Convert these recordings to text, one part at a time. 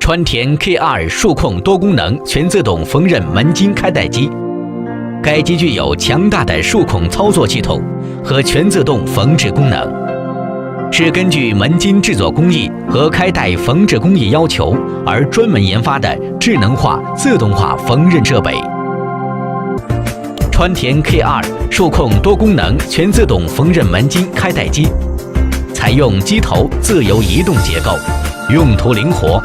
川田 K2 数控多功能全自动缝纫门襟开带机。该机具有强大的数控操作系统和全自动缝制功能，是根据门襟制作工艺和开带缝制工艺要求而专门研发的智能化、自动化缝纫设备。川田 K2 数控多功能全自动缝纫门襟开带机，采用机头自由移动结构，用途灵活，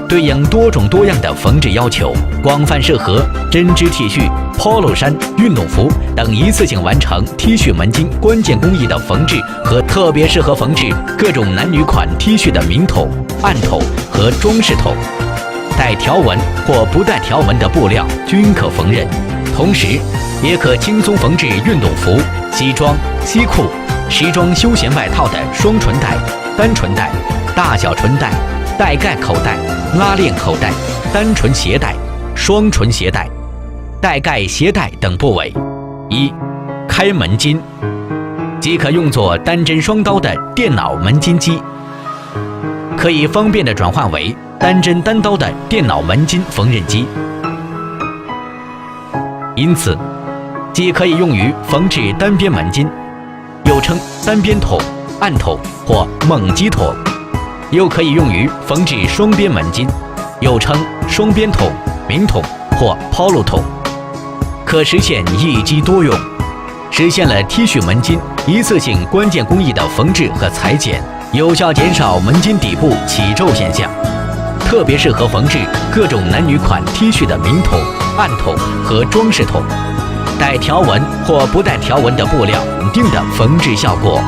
对应多种多样的缝制要求，广泛适合针织 T 恤、polo 衫、运动服等一次性完成 T 恤门襟关键工艺的缝制，和特别适合缝制各种男女款 T 恤的明筒、暗筒和装饰筒，带条纹或不带条纹的布料均可缝纫，同时也可轻松缝制运动服、西装、西裤、时装休闲外套的双唇带、单唇带、大小唇带、带盖口袋、拉链口袋、单唇鞋带、双唇鞋带、带盖鞋带等部位。开门襟，即可用作单针双刀的电脑门襟机，可以方便地转换为单针单刀的电脑门襟缝纫机，因此既可以用于缝制单边门襟，又称单边筒、暗筒或猛击筒，又可以用于缝制双边门襟，又称双边筒、明筒或 polo 筒，可实现一机多用，实现了 T 恤门襟一次性关键工艺的缝制和裁剪，有效减少门襟底部起皱现象，特别适合缝制各种男女款 T 恤的明筒、暗筒和装饰筒，带条纹或不带条纹的布料稳定的缝制效果。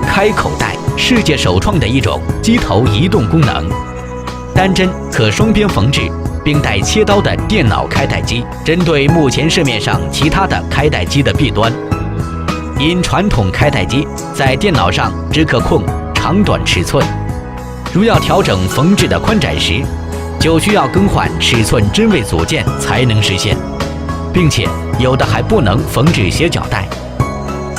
开口袋，世界首创的一种机头移动功能，单针可双边缝制并带切刀的电脑开带机，针对目前市面上其他的开带机的弊端，因传统开带机在电脑上只可控长短尺寸，如要调整缝制的宽窄时，就需要更换尺寸真位组件才能实现，并且有的还不能缝制斜角带，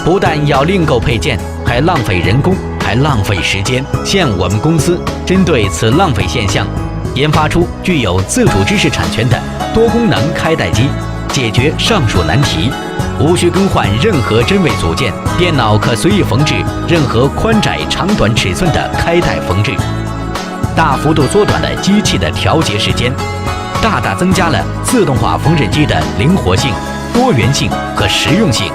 不但要另购配件，还浪费人工，还浪费时间。现我们公司针对此浪费现象，研发出具有自主知识产权的多功能开带机，解决上述难题，无需更换任何真位组件，电脑可随意缝制任何宽窄长短尺寸的开带缝制，大幅度缩短了机器的调节时间，大大增加了自动化缝纫机的灵活性、多元性和实用性。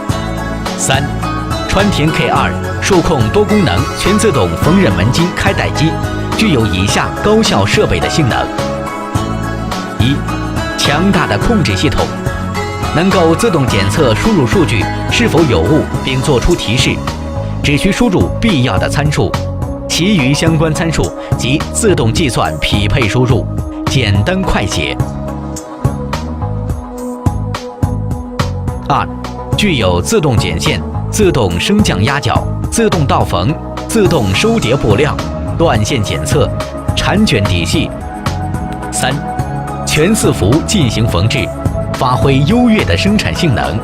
川田 K2 数控多功能全自动缝纫门襟开带机具有以下高效设备的性能：强大的控制系统，能够自动检测输入数据是否有误并做出提示，只需输入必要的参数，其余相关参数即自动计算匹配输入，简单快捷。具有自动剪线、自动升降压脚、自动倒缝、自动收叠布料、断线检测、缠卷底细。全伺服进行缝制，发挥优越的生产性能，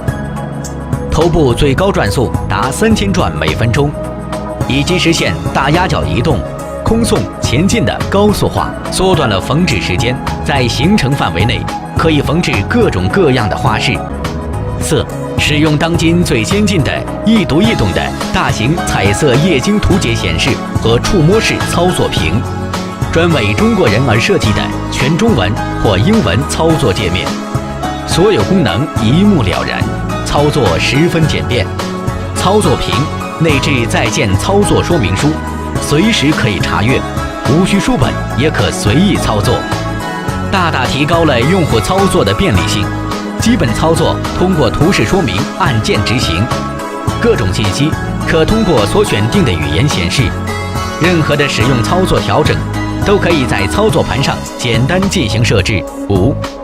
头部最高转速达3000转每分钟，以及实现大压脚移动、空送前进的高速化，缩短了缝制时间，在行程范围内可以缝制各种各样的花式。使用当今最先进的一读一懂的大型彩色液晶图解显示和触摸式操作屏，专为中国人而设计的全中文或英文操作界面，所有功能一目了然，操作十分简便。操作屏内置在线操作说明书，随时可以查阅，无需书本也可随意操作，大大提高了用户操作的便利性。基本操作通过图示说明按键执行，各种信息可通过所选定的语言显示，任何的使用操作调整都可以在操作盘上简单进行设置。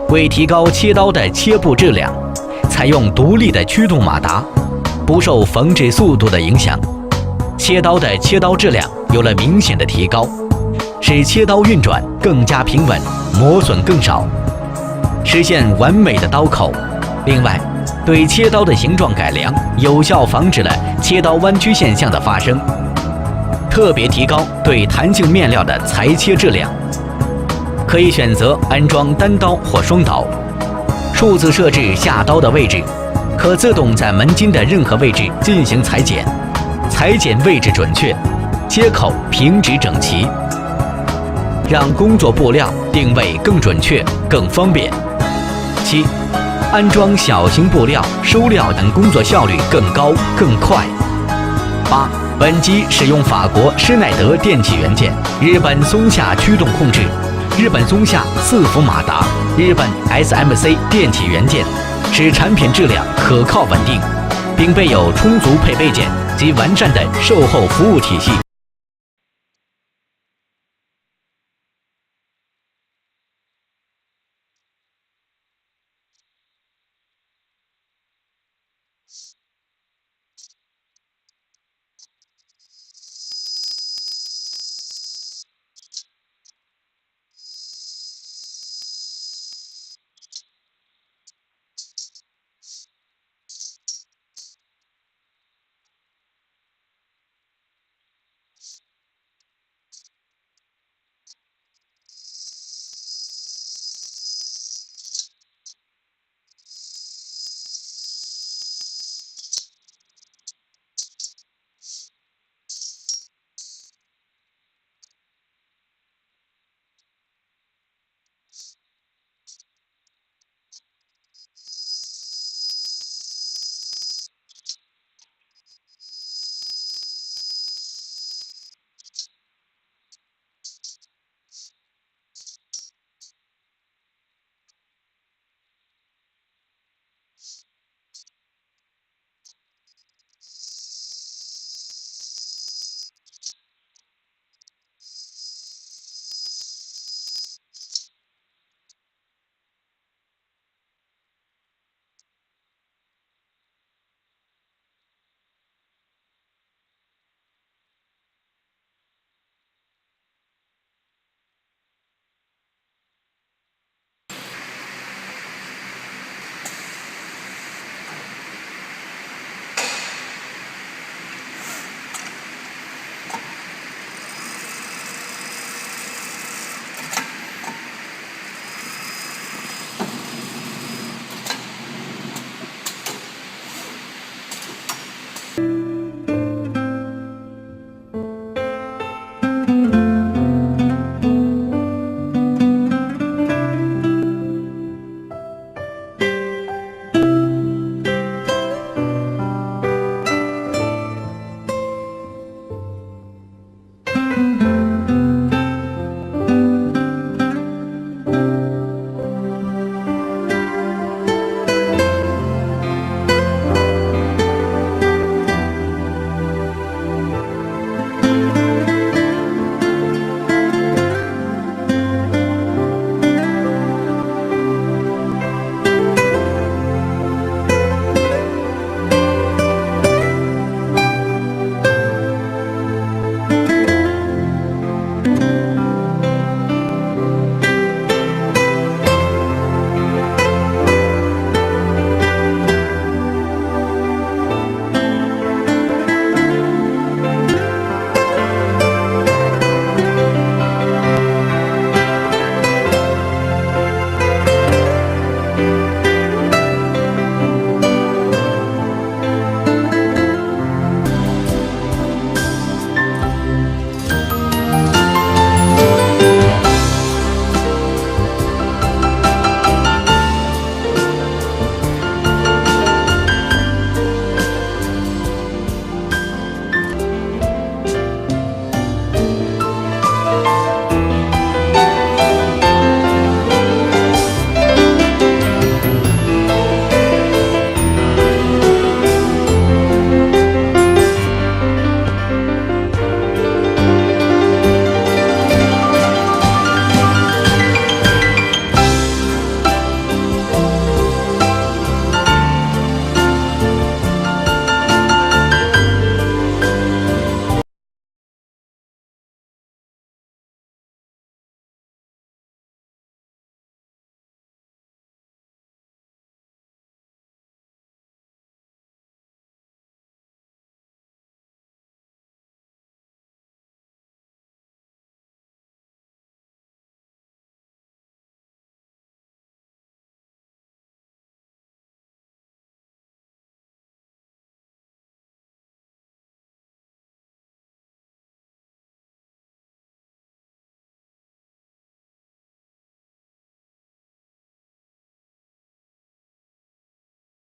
为提高切刀的切布质量，采用独立的驱动马达，不受缝制速度的影响，切刀的切刀质量有了明显的提高，使切刀运转更加平稳，磨损更少，实现完美的刀口。另外，对切刀的形状改良，有效防止了切刀弯曲现象的发生，特别提高对弹性面料的裁切质量，可以选择安装单刀或双刀。数字设置下刀的位置，可自动在门襟的任何位置进行裁剪，裁剪位置准确，接口平直整齐，让工作布料定位更准确、更方便。7. 安装小型布料、收料等工作效率更高、更快。8. 本机使用法国施耐德电气元件、日本松下驱动控制、日本松下4伏马达、日本 SMC 电气元件，使产品质量可靠稳定，并备有充足配备件及完善的售后服务体系。